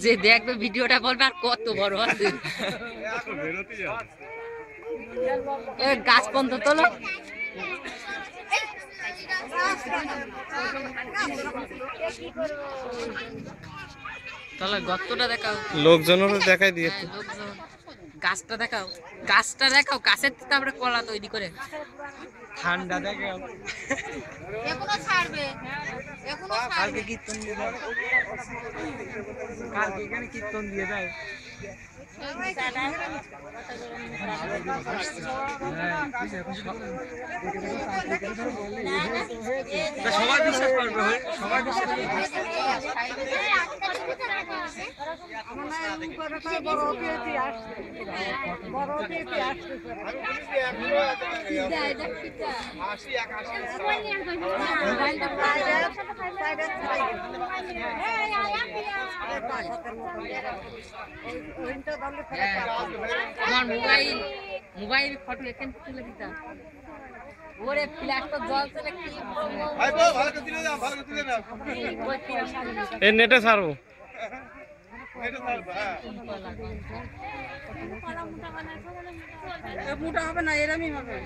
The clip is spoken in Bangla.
যে দেখবে ভিডিওটা বলবে আর কত বড় আছে গাছ পর্যন্ত তোলো তাহলে গর্তটা দেখাও লোকজনেরও দেখাই দিয়ে গাছটা দেখাও গাছের তারপরে কলা তৈরি করে ঠান্ডা দেখাও এখনো ছাড়বে কালকে কীর্তন দিয়ে দাও কালকে এখানে কীর্তন দিয়ে দেয় সবাই বিশ্বাস করবে সবাই বিশ্বাস আমার মোবাইল ফটো এখান তুলে দিতাম ওরে ফ্ল্যাশটা জল চলে কি ভাই ভালো করে দিলে না ভালো করে দিলে না এই নেটে ছাড়বো নেটে ছাড়বো হ্যাঁ মোটা হবে না এরমই হবে